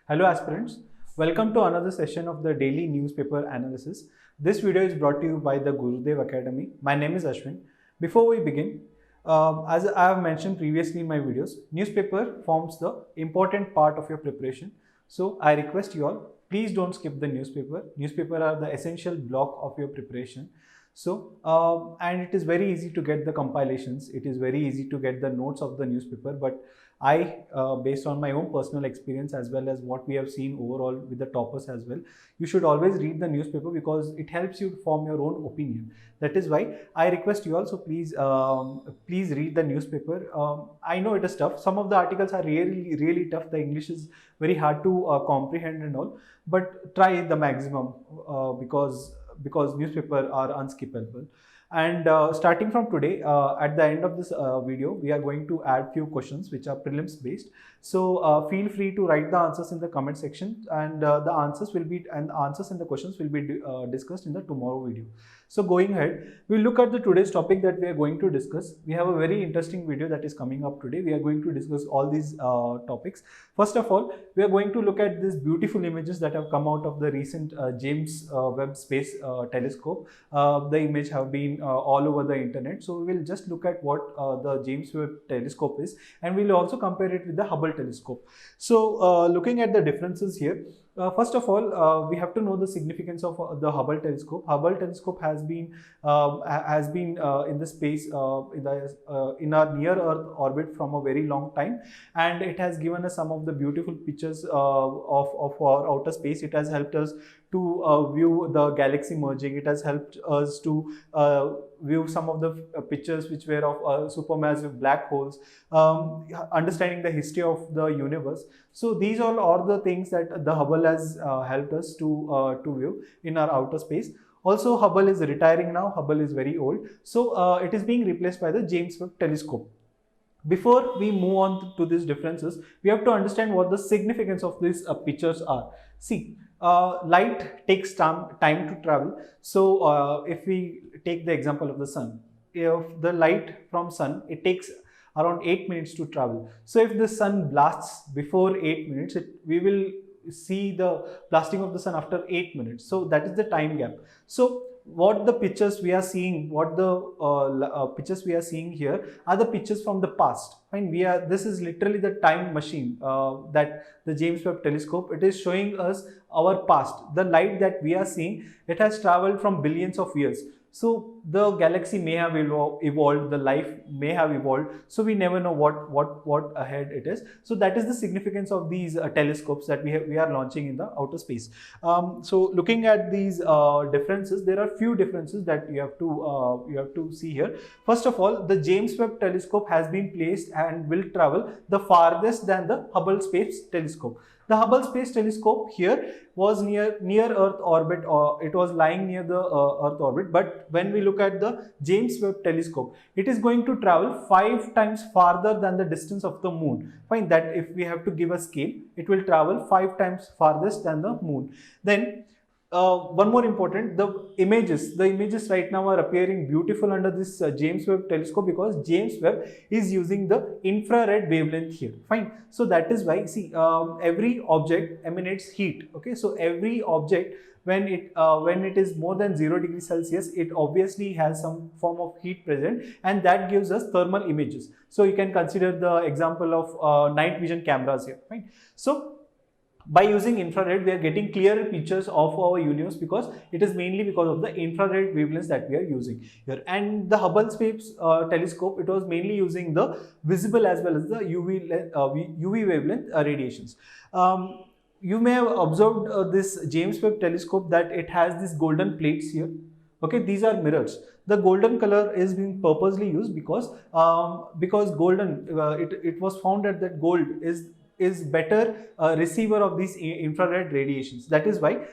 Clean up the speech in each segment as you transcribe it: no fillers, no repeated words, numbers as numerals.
Hello aspirants, welcome to another session of the daily newspaper analysis. This video is brought to you by the Gurudev Academy. My name is Ashwin. Before we begin, as I have mentioned previously in my videos, newspaper forms the important part of your preparation. So I request you all, please don't skip the newspaper. Newspaper are the essential block of your preparation. So, and it is very easy to get the compilations. It is very easy to get the notes of the newspaper, but based on my own personal experience as well as what we have seen overall with the toppers as well, you should always read the newspaper because it helps you form your own opinion. That is why I request you also, please read the newspaper. I know it is tough. Some of the articles are really tough. The English is very hard to comprehend and all, but try the maximum because newspaper are unskippable. And starting from today, at the end of this video, we are going to add few questions which are prelims based. So feel free to write the answers in the comment section, and the answers and the questions will be discussed in the tomorrow video. So going ahead, we'll look at the today's topic that we are going to discuss. We have a very interesting video that is coming up today. We are going to discuss all these topics. First of all, we are going to look at these beautiful images that have come out of the recent James Webb Space Telescope. The image have been all over the internet. So we will just look at what the James Webb Telescope is, and we'll also compare it with the Hubble Telescope. So looking at the differences here, first of all, we have to know the significance of the Hubble Telescope. Hubble Telescope has been in the space in our near Earth orbit from a very long time, and it has given us some of the beautiful pictures of our outer space. It has helped us to view the galaxy merging. It has helped us to view some of the pictures which were of supermassive black holes, understanding the history of the universe. So these all are the things that the Hubble has helped us to view in our outer space. Also, Hubble is retiring now. Hubble is very old. So it is being replaced by the James Webb Telescope. Before we move on to these differences, we have to understand what the significance of these pictures are. See, light takes time to travel. So if we take the example of the sun, if the light from sun, it takes around 8 minutes to travel. So if the sun blasts before 8 minutes, we will see the blasting of the sun after 8 minutes. So that is the time gap. So what the pictures we are seeing, pictures we are seeing here are the pictures from the past. Fine, this is literally the time machine that the James Webb Telescope, it is showing us our past. The light that we are seeing, it has traveled from billions of years. So the galaxy may have evolved, the life may have evolved. So we never know what ahead it is. So that is the significance of these telescopes that we are launching in the outer space. So looking at these differences, there are few differences that you have to see here. First of all, the James Webb Telescope has been placed and will travel the farthest than the Hubble Space Telescope. The Hubble Space Telescope here was near Earth orbit, or it was lying near the Earth orbit. But when we look at the James Webb Telescope, it is going to travel 5 times farther than the distance of the moon. Find that if we have to give a scale, it will travel 5 times farthest than the moon. Then one more important, the images right now are appearing beautiful under this James Webb Telescope because James Webb is using the infrared wavelength here. Fine. So that is why, see, every object emanates heat. Okay. So every object, when it is more than 0 degrees Celsius, it obviously has some form of heat present, and that gives us thermal images. So you can consider the example of night vision cameras here. Fine. So by using infrared, we are getting clearer pictures of our universe because it is mainly because of the infrared wavelengths that we are using here. And the Hubble Space Telescope, it was mainly using the visible as well as the UV wavelength radiations. You may have observed this James Webb Telescope that it has these golden plates here. Okay, these are mirrors. The golden color is being purposely used because golden, it was found that gold is better receiver of these infrared radiations. That is why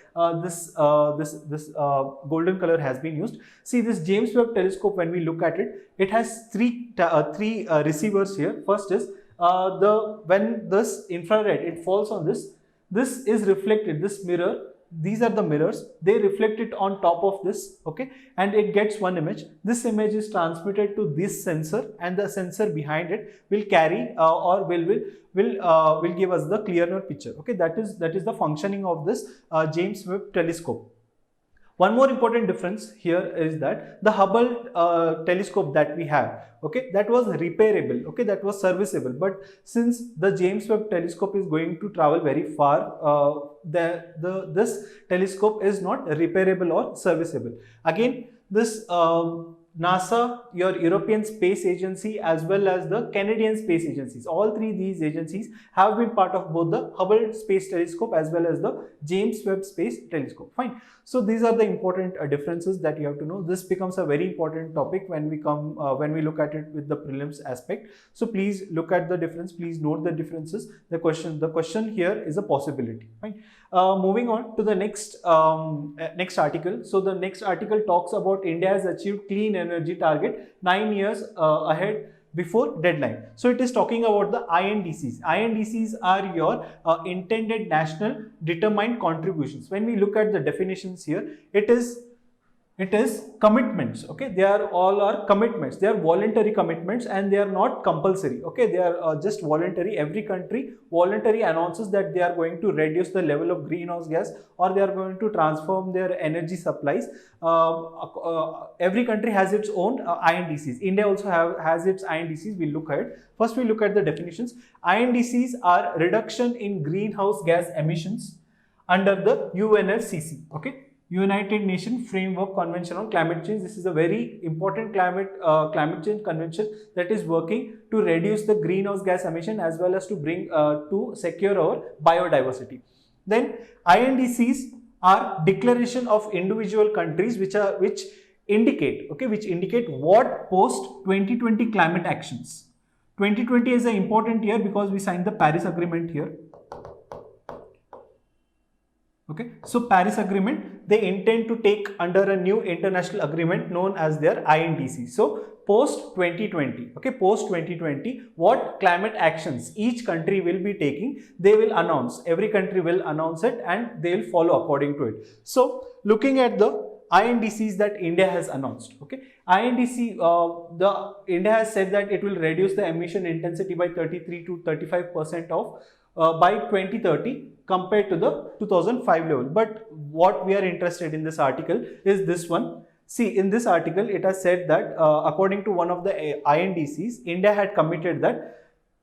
this golden color has been used. See, this James Webb Telescope, when we look at it, it has three receivers here. First is when this infrared it falls on this is reflected. This mirror these are the mirrors, they reflect it on top of this, okay, and it gets one image. This image is transmitted to this sensor, and the sensor behind it will carry or will give us the clearer picture. Okay, that is the functioning of this James Webb telescope. One more important difference here is that the Hubble telescope that we have, okay, that was repairable, okay, that was serviceable. But since the James Webb telescope is going to travel very far, this telescope is not repairable or serviceable. Again, this NASA, your European Space Agency, as well as the Canadian Space Agencies, all three these agencies have been part of both the Hubble Space Telescope as well as the James Webb Space Telescope. Fine. So these are the important differences that you have to know. This becomes a very important topic when we look at it with the prelims aspect. So please look at the difference. Please note the differences. The question here is a possibility. Fine. Moving on to the next article. So the next article talks about India has achieved clean energy target 9 years ahead before deadline. So it is talking about the INDCs. INDCs are your intended national determined contributions. When we look at the definitions here, it is commitments. Okay, they are all our commitments. They are voluntary commitments and they are not compulsory. Okay, they are just voluntary. Every country voluntarily announces that they are going to reduce the level of greenhouse gas, or they are going to transform their energy supplies. Every country has its own INDCs. India also has its INDCs. We'll look at it. First, we look at the definitions. INDCs are reduction in greenhouse gas emissions under the UNFCCC. Okay. United Nations Framework Convention on Climate Change. This is a very important climate change convention that is working to reduce the greenhouse gas emission as well as to bring to secure our biodiversity. Then INDCs are declaration of individual countries which indicate what post 2020 climate actions. 2020 is an important year because we signed the Paris Agreement here. Okay, so Paris Agreement, they intend to take under a new international agreement known as their INDC. So post 2020, okay, post 2020, what climate actions each country will be taking, they will announce. Every country will announce it and they will follow according to it. So looking at the INDCs that India has announced, okay, INDC, India has said that it will reduce the emission intensity by 33 to 35% of by 2030 compared to the 2005 level. But what we are interested in this article is this one. See, in this article, it has said that according to one of the INDCs, India had committed that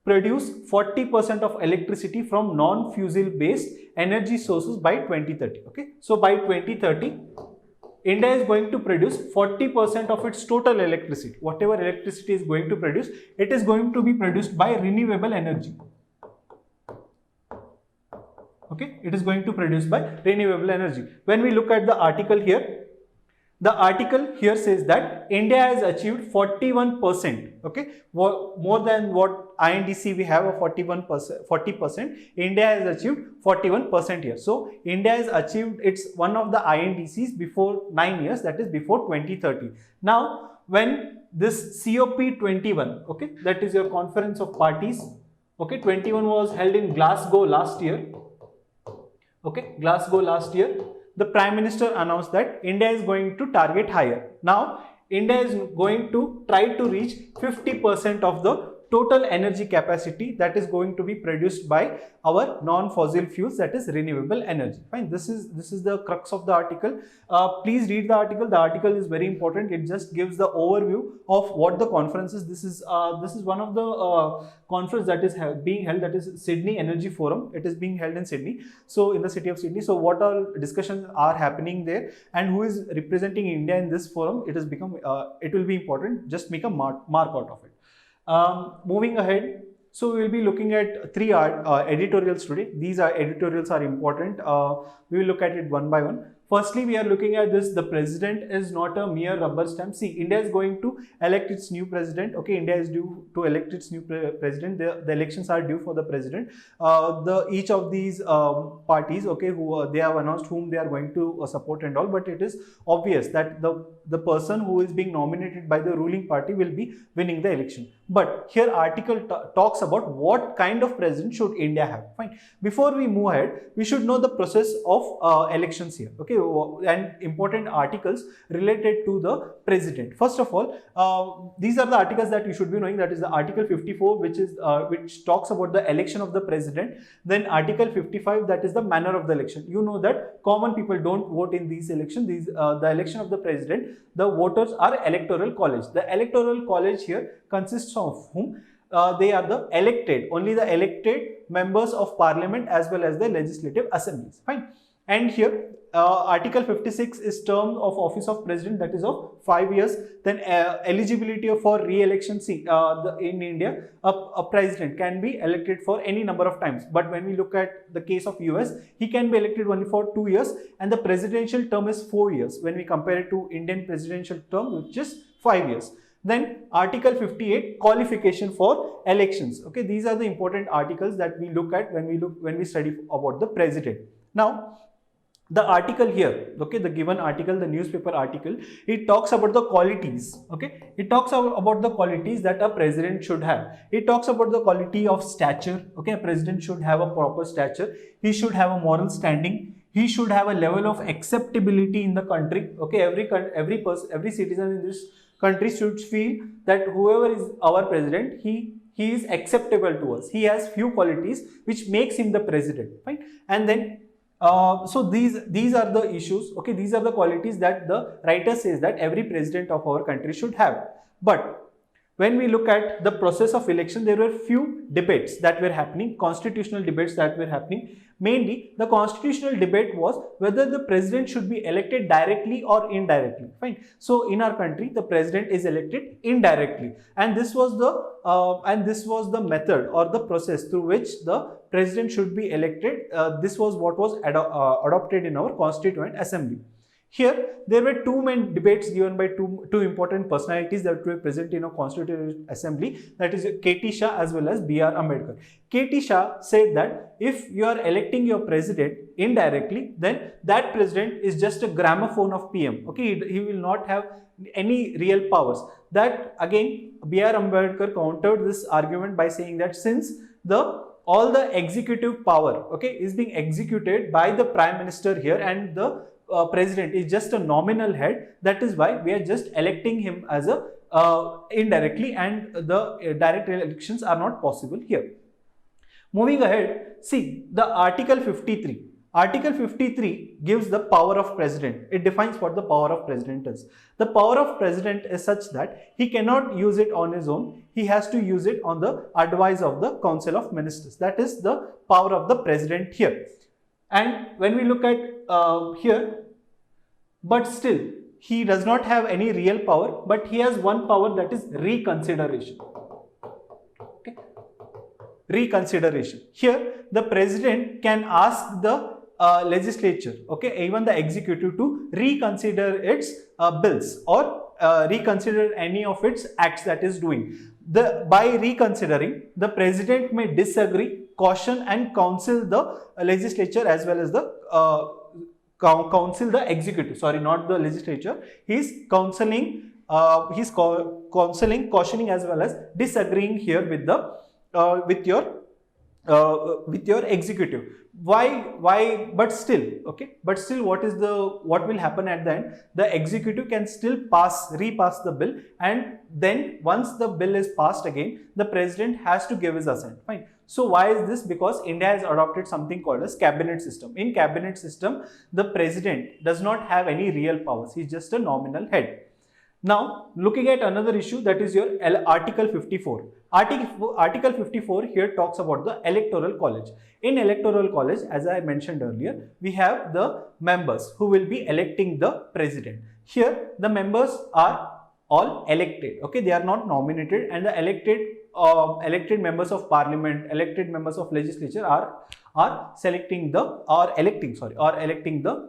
produce 40% of electricity from non-fossil based energy sources by 2030. Okay, so by 2030, India is going to produce 40% of its total electricity. Whatever electricity is going to produce, it is going to be produced by renewable energy. Okay, it is going to produce by renewable energy. When we look at the article here, the article here says that India has achieved 41%. Okay, more than what INDC we have a 40%. India has achieved 41% here. So India has achieved its one of the INDCs before 9 years, that is before 2030. Now, when this COP21, okay, that is your Conference of Parties. Okay, 21 was held in Glasgow last year. Okay, Glasgow last year, the Prime Minister announced that India is going to target higher. Now, India is going to try to reach 50% of the total energy capacity that is going to be produced by our non-fossil fuels, that is renewable energy. Fine. This is the crux of the article. Please read the article. The article is very important. It just gives the overview of what the conference is. This is one of the conference that is being held, that is Sydney Energy Forum. It is being held in Sydney. So in the city of Sydney. So what all discussions are happening there and who is representing India in this forum? It has become. It will be important. Just make a mark out of it. Moving ahead, so we will be looking at three editorials today. These editorials are important. We will look at it one by one. Firstly, we are looking at this. The president is not a mere rubber stamp. See, India is going to elect its new president. Okay, India is due to elect its new president. The elections are due for the president. Each of these parties, okay, who they have announced whom they are going to support and all. But it is obvious that the person who is being nominated by the ruling party will be winning the election. But here article talks about what kind of president should India have. Fine. Before we move ahead, we should know the process of elections here. Okay, and important articles related to the president. First of all, these are the articles that you should be knowing. That is the Article 54, which talks about the election of the president. Then Article 55, that is the manner of the election. You know that common people don't vote in these elections. The election of the president, the voters are electoral college. The electoral college here consists of whom? They are the elected, only the elected members of parliament as well as the legislative assemblies. Fine. And here Article 56 is term of office of president, that is of 5 years. Then eligibility for re-election. See, in India, a president can be elected for any number of times. But when we look at the case of US, he can be elected only for 2 years, and the presidential term is 4 years when we compare it to Indian presidential term, which is 5 years. Then Article 58, qualification for elections. Okay, these are the important articles that we look at when we study about the president. Now, the article here, okay, the given article, the newspaper article, it talks about the qualities. Okay, it talks about the qualities that a president should have. It talks about the quality of stature. Okay, a president should have a proper stature. He should have a moral standing. He should have a level of acceptability in the country. Okay, every citizen in this country should feel that whoever is our president, he is acceptable to us. He has few qualities which makes him the president. Right? And then so these are the issues. Okay, these are the qualities that the writer says that every president of our country should have. But when we look at the process of election, there were few debates that were happening, constitutional debates that were happening. Mainly, the constitutional debate was whether the president should be elected directly or indirectly. Fine. So, in our country, the president is elected indirectly, and this was the method or the process through which the president should be elected. This was what was adopted in our Constituent Assembly. Here, there were two main debates given by two important personalities that were present in a Constituent Assembly, that is K.T. Shah as well as B.R. Ambedkar. K.T. Shah said that if you are electing your president indirectly, then that president is just a gramophone of PM. Okay, he will not have any real powers. That again, B.R. Ambedkar countered this argument by saying that since all the executive power, okay, is being executed by the Prime Minister here, and the president is just a nominal head, that is why we are just electing him as a indirectly, and the direct elections are not possible here. Moving ahead, see the Article 53. Article 53 gives the power of president. It defines what the power of president is. The power of president is such that he cannot use it on his own. He has to use it on the advice of the Council of Ministers. That is the power of the president here. And when we look at here, but still he does not have any real power, but he has one power, that is reconsideration. Okay, reconsideration. Here the president can ask the legislature, okay, even the executive, to reconsider its bills or reconsider any of its acts that is doing. By reconsidering, the president may disagree, caution and counsel the legislature as well as the counsel the executive. Sorry, not the legislature. He is counseling, cautioning as well as disagreeing here with the with your executive. Why? But still, okay. But still, what will happen at the end? The executive can still repass the bill, and then once the bill is passed again, the president has to give his assent. Fine. So why is this? Because India has adopted something called as cabinet system. In cabinet system, the president does not have any real powers. He is just a nominal head. Now, looking at another issue, that is your Article 54. Article 54 here talks about the electoral college. In electoral college, as I mentioned earlier, we have the members who will be electing the president. Here, the members are all elected. Okay, they are not nominated, and the elected members of parliament, elected members of legislature are electing the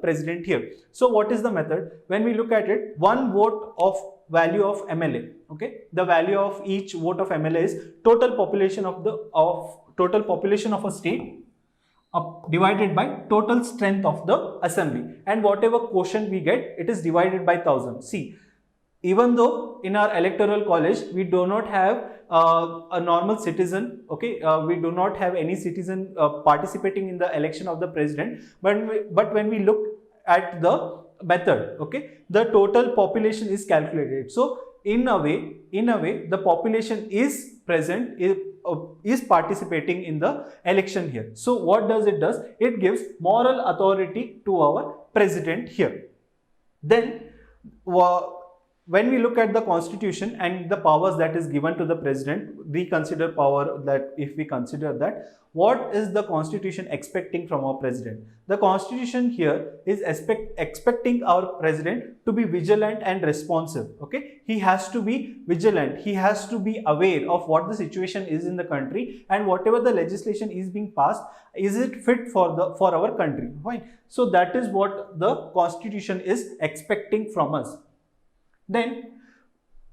president here. So what is the method? When we look at it, one vote of value of MLA, okay, the value of each vote of MLA is total population of a state divided by total strength of the assembly, and whatever quotient we get, it is divided by 1000. See, even though in our electoral college we do not have a normal citizen, okay, we do not have any citizen participating in the election of the president, but when we look at the method, okay, the total population is calculated. So in a way the population is present, is participating in the election here. So what does it does? It gives moral authority to our president here. Then when we look at the constitution and the powers that is given to the president, we consider power that, if we consider that, what is the constitution expecting from our president? The constitution here is expecting our president to be vigilant and responsive, okay. He has to be vigilant, he has to be aware of what the situation is in the country, and whatever the legislation is being passed, is it fit for our country, fine. So that is what the constitution is expecting from us. Then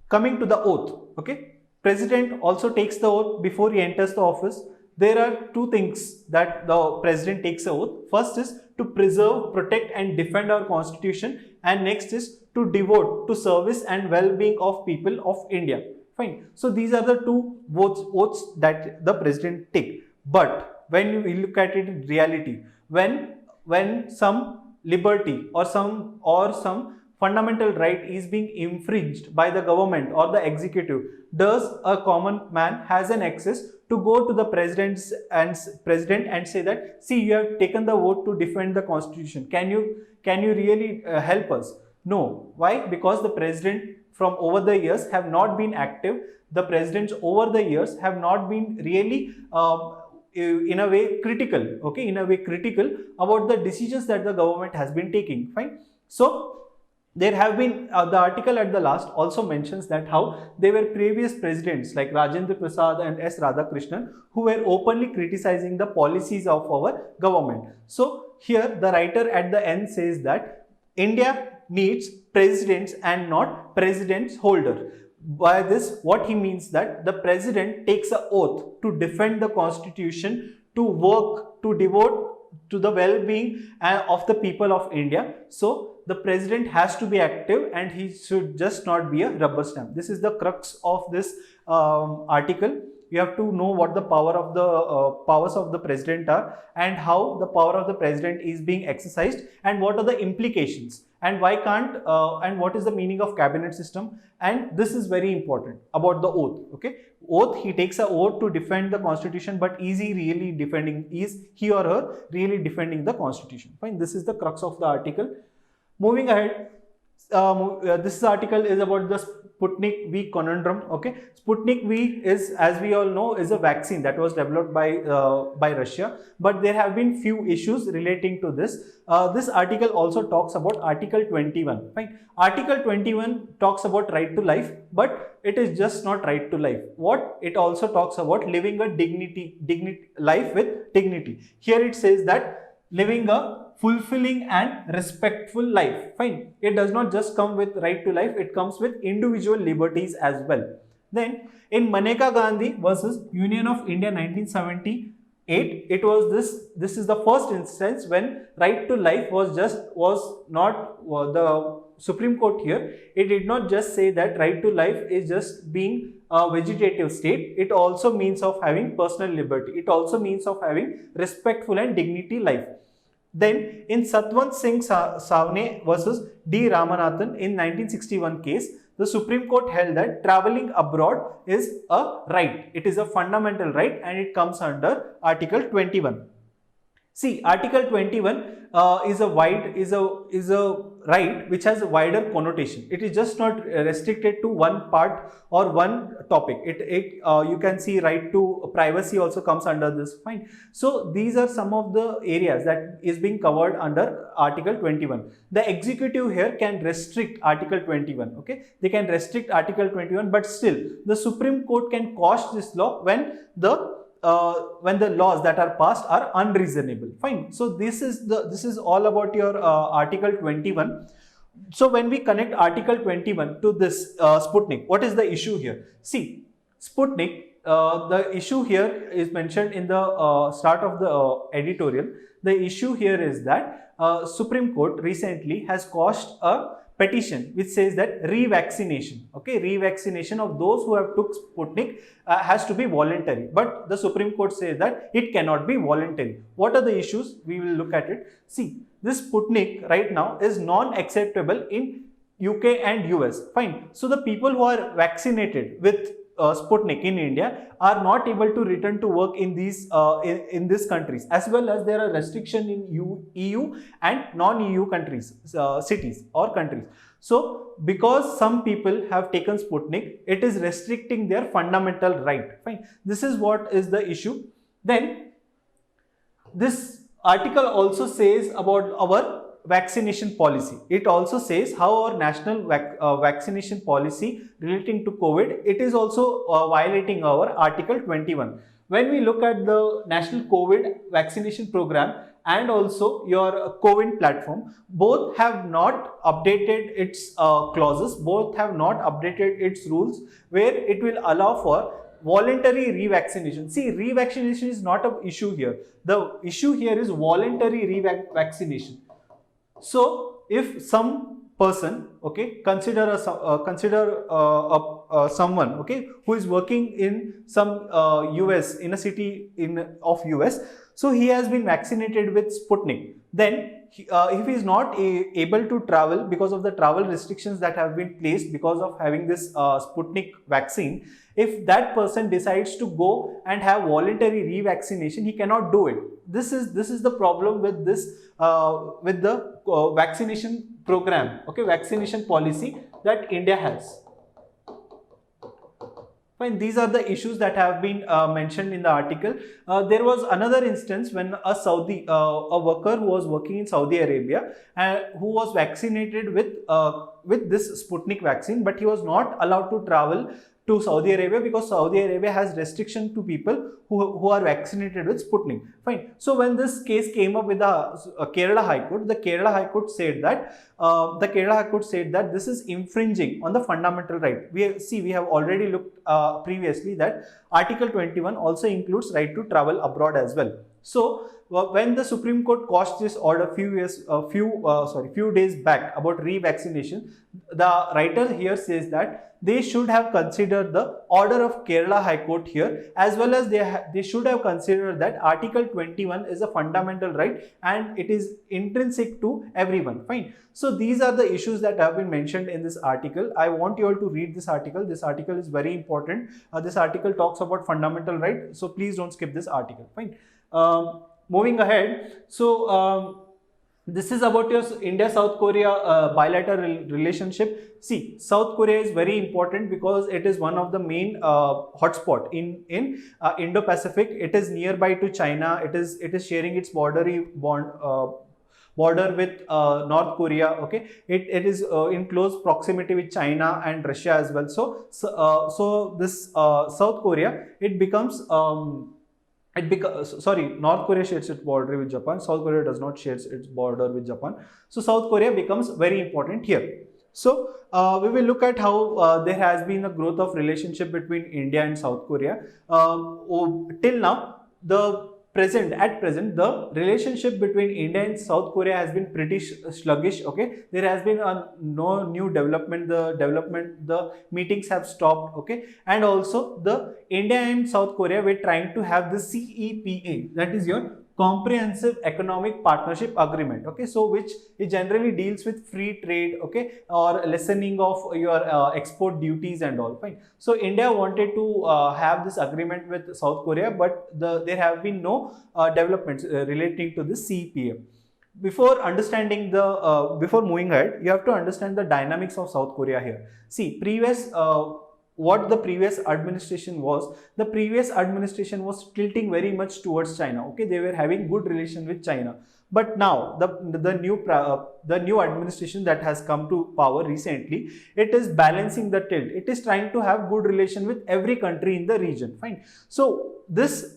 coming to the oath, okay, president also takes the oath before he enters the office. There are two things that the president takes an oath. First is to preserve, protect and defend our constitution, and next is to devote to service and well-being of people of India, fine. So these are the two oaths that the president take. But when we look at it in reality, when some liberty or some fundamental right is being infringed by the government or the executive, does a common man has an access to go to the president and say that, see, you have taken the vote to defend the constitution, can you really help us? No. Why? Because the president from over the years have not been active. The presidents over the years have not been really in a way critical, okay, in a way critical about the decisions that the government has been taking, fine. So there have been, the article at the last also mentions that how there were previous presidents like Rajendra Prasad and S. Radhakrishnan who were openly criticizing the policies of our government. So here the writer at the end says that India needs presidents and not president's holder. By this, what he means that the president takes an oath to defend the constitution, to work, to devote to the well-being of the people of India. So the president has to be active and he should just not be a rubber stamp. This is the crux of this article. You have to know what the powers of the president are, and how the power of the president is being exercised, and what are the implications, and why can't and what is the meaning of cabinet system. And this is very important about the oath, okay. Oath, he takes an oath to defend the constitution, but is he really defending, is he or her really defending the constitution, fine. This is the crux of the article. Moving ahead, this article is about the Sputnik V conundrum, okay. Sputnik V is, as we all know, is a vaccine that was developed by Russia, but there have been few issues relating to this. This article also talks about Article 21, fine. Article 21 talks about right to life, but it is just not right to life. What it also talks about living a life with dignity. Here it says that living a fulfilling and respectful life, fine. It does not just come with right to life, it comes with individual liberties as well. Then in Maneka Gandhi versus Union of India 1978, it was this is the first instance when right to life was not the Supreme Court here. It did not just say that right to life is just being a vegetative state. It also means of having personal liberty. It also means of having respectful and dignity life. Then in Satwant Singh Savne versus D. Ramanathan in 1961 case, the Supreme Court held that traveling abroad is a right. It is a fundamental right and it comes under Article 21. See, Article 21 is a right which has a wider connotation. It is just not restricted to one part or one topic. You can see right to privacy also comes under this, fine. So these are some of the areas that is being covered under Article 21. The executive here can restrict Article 21, okay. They can restrict Article 21, but still the Supreme Court can quash this law when the laws that are passed are unreasonable, fine. So this is all about your Article 21. So when we connect Article 21 to this Sputnik, what is the issue here? See, Sputnik, the issue here is mentioned in the start of the editorial. The issue here is that Supreme Court recently has quashed a petition which says that revaccination, okay, revaccination of those who have took Sputnik has to be voluntary. But the Supreme Court says that it cannot be voluntary. What are the issues? We will look at it. See, this Sputnik right now is non-acceptable in UK and US. Fine. So the people who are vaccinated with Sputnik in India are not able to return to work in these countries, as well as there are restrictions in EU and non-EU countries, cities or countries. So because some people have taken Sputnik, it is restricting their fundamental right. Fine. This is what is the issue. Then this article also says about our vaccination policy. It also says how our national vaccination policy relating to COVID, it is also violating our Article 21. When we look at the national COVID vaccination program and also your COVID platform, both have not updated its clauses, both have not updated its rules where it will allow for voluntary revaccination. See, revaccination is not an issue here. The issue here is voluntary revaccination. So, if some person, okay, consider someone, okay, who is working in some US, in a city of US, so he has been vaccinated with Sputnik. Then, if he is not able to travel because of the travel restrictions that have been placed because of having this Sputnik vaccine, if that person decides to go and have voluntary revaccination, he cannot do it. This is the problem with this with the vaccination program, okay, vaccination policy that India has. Fine, these are the issues that have been mentioned in the article. There was another instance when a worker who was working in Saudi Arabia who was vaccinated with this Sputnik vaccine, but he was not allowed to travel to Saudi Arabia because Saudi Arabia has restriction to people who are vaccinated with Sputnik. Fine. So when this case came up with the Kerala High Court, the Kerala High Court said that this is infringing on the fundamental right. We have already looked previously that Article 21 also includes right to travel abroad as well. So when the Supreme Court quashed this order few days back about revaccination, the writer here says that they should have considered the order of Kerala High Court here, as well as they should have considered that Article 21 is a fundamental right and it is intrinsic to everyone. Fine. So these are the issues that have been mentioned in this article. I want you all to read this article. This article is very important. This article talks about fundamental right. So please don't skip this article. Fine. Moving ahead. So this is about your India-South Korea bilateral relationship. See, South Korea is very important because it is one of the main hotspot in Indo-Pacific. It is nearby to China. It is sharing its border with North Korea. Okay, it is in close proximity with China and Russia as well. So this South Korea, it becomes North Korea shares its border with Japan. South Korea does not share its border with Japan. So South Korea becomes very important here. So we will look at how there has been a growth of relationship between India and South Korea. Till now, at present, the relationship between India and South Korea has been pretty sluggish. Okay, there has been no new development. The meetings have stopped. Okay, and also the India and South Korea were trying to have the CEPA, that is your Comprehensive Economic Partnership Agreement. Okay, so which it generally deals with free trade, okay, or lessening of your export duties and all. Fine. So India wanted to have this agreement with South Korea, but there have been no developments relating to this CEPA. Before moving ahead, you have to understand the dynamics of South Korea here. See, what the previous administration was, tilting very much towards China. Okay, they were having good relation with China. But now the new administration that has come to power recently, it is balancing the tilt. It is trying to have good relation with every country in the region. Fine. So this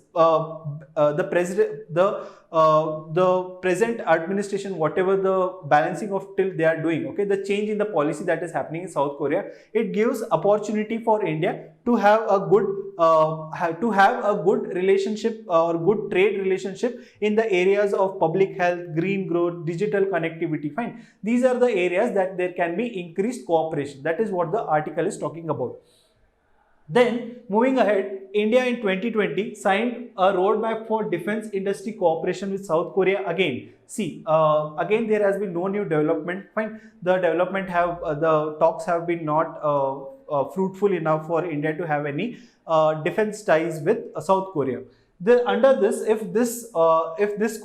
the present administration, whatever the balancing of tilt they are doing, okay, the change in the policy that is happening in South Korea, it gives opportunity for India to have a good relationship or good trade relationship in the areas of public health, green growth, digital connectivity. Fine. These are the areas that there can be increased cooperation. That is what the article is talking about. Then moving ahead, India in 2020 signed a roadmap for defense industry cooperation with South Korea again. See, again there has been no new development. Fine, the talks have been not fruitful enough for India to have any defense ties with South Korea. Under this, if this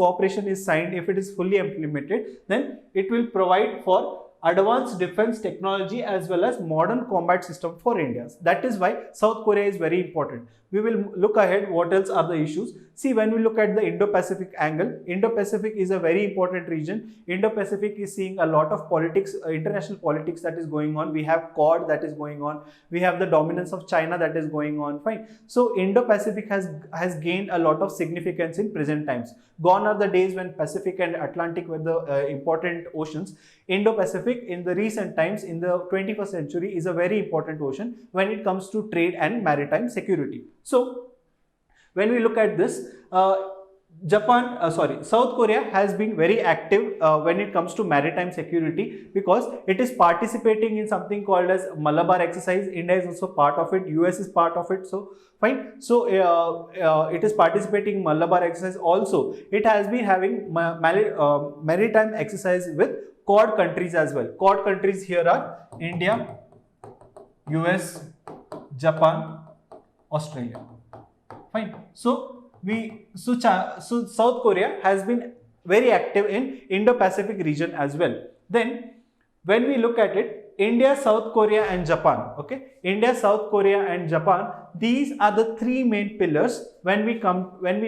cooperation is signed, if it is fully implemented, then it will provide for advanced defense technology as well as modern combat system for India. That is why South Korea is very important. We will look ahead what else are the issues. See, when we look at the Indo-Pacific angle, Indo-Pacific is a very important region. Indo-Pacific is seeing a lot of politics, international politics that is going on. We have Quad that is going on. We have the dominance of China that is going on. Fine. So Indo-Pacific has gained a lot of significance in present times. Gone are the days when Pacific and Atlantic were the important oceans. Indo-Pacific in the recent times, in the 21st century, is a very important ocean when it comes to trade and maritime security. So when we look at this, South Korea has been very active when it comes to maritime security, because it is participating in something called as Malabar exercise. India is also part of it. US is part of it. So fine. So it is participating in Malabar exercise. Also, it has been having maritime exercise with Quad countries as well. Quad countries here are India, US, Japan, Australia. Fine. So South Korea has been very active in Indo-Pacific region as well. Then when we look at it, India, South Korea and Japan. Okay, India, South Korea and Japan. These are the three main pillars when we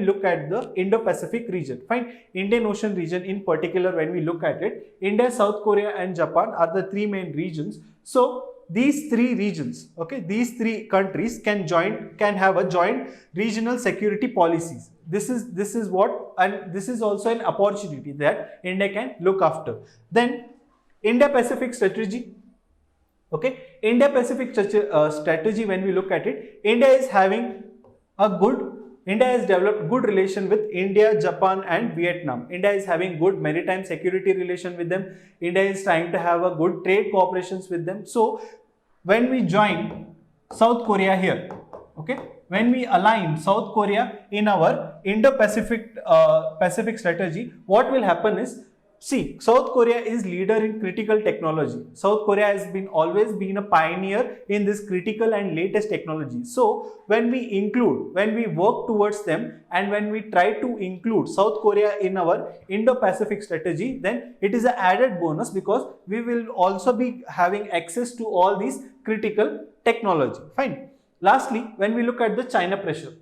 look at the Indo-Pacific region. Fine. Indian Ocean region in particular, when we look at it, India, South Korea and Japan are the three main regions. So these three regions, okay, these three countries can have a joint regional security policies. This is what, and this is also an opportunity that India can look after. Then Indo-Pacific strategy. Okay, Indo-Pacific strategy, when we look at it, India has developed good relation with India, Japan and Vietnam. India is having good maritime security relation with them. India is trying to have a good trade cooperations with them. So when we join South Korea here, okay, when we align South Korea in our Indo-Pacific Pacific strategy, what will happen is, see, South Korea is leader in critical technology. South Korea has always been a pioneer in this critical and latest technology. So when we work towards them, and when we try to include South Korea in our Indo-Pacific strategy, then it is an added bonus, because we will also be having access to all these critical technology. Fine. Lastly, when we look at the China pressure.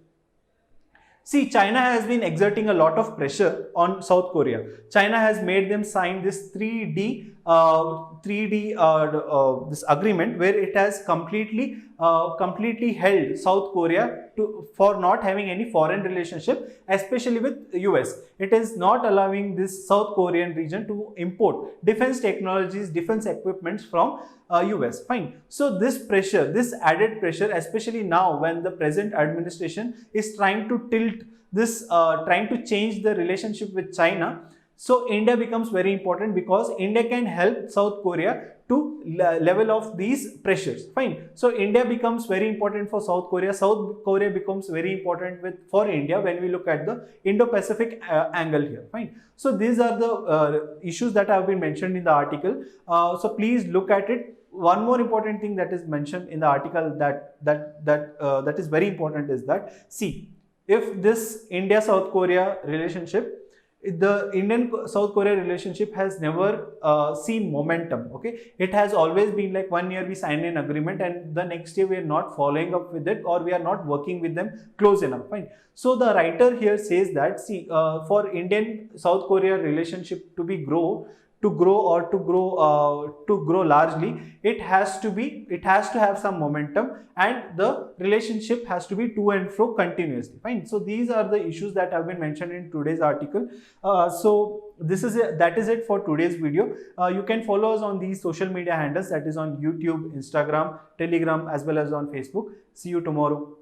See, China has been exerting a lot of pressure on South Korea. China has made them sign this 3D this agreement, where it has completely held South Korea for not having any foreign relationship, especially with US. It is not allowing this South Korean region to import defense technologies, defense equipments from US. Fine. So this pressure, this added pressure, especially now when the present administration is trying to tilt this, trying to change the relationship with China. So India becomes very important, because India can help South Korea to level off these pressures. Fine. So India becomes very important for South Korea. South Korea becomes very important for India when we look at the Indo-Pacific angle here. Fine. So these are the issues that have been mentioned in the article. So please look at it. One more important thing that is mentioned in the article that is very important is that, see, if this India-South Korea relationship, the Indian-South Korea relationship has never seen momentum. Okay, it has always been like 1 year we signed an agreement, and the next year we are not following up with it, or we are not working with them close enough. Fine. So the writer here says that, see, for Indian-South Korea relationship to grow largely, it has to have some momentum, and the relationship has to be to and fro continuously. Fine. So these are the issues that have been mentioned in today's article. So that is it for today's video. You can follow us on these social media handles, that is on YouTube, Instagram, Telegram, as well as on Facebook. See you tomorrow.